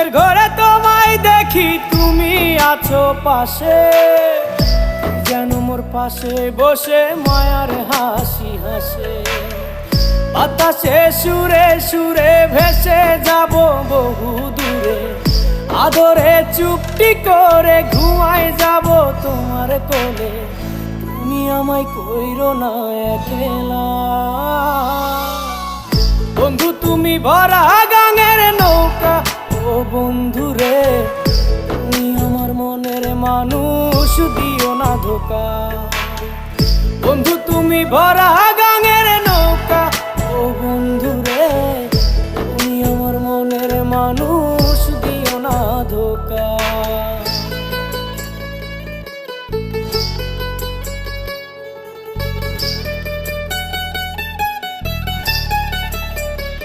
ঘুমের ঘরে তোমায় দেখি, তুমি আছো পাশে, যেন মোর পাশে বসে মায়ার হাসি হাসে। বাতাসে সুরে সুরে ভেসে যাব বহু দূরে, আদরে চুপটি করে ঘুমায় যাব তোমার কোলে। তুমি আমায় কইরো না একলা বন্ধু, তুমি ভরা গাঙের নৌকা। ও বন্ধু রে, তুমি আমার মনের মানুষ, দিও না ধোকা। বন্ধু তুমি ভরা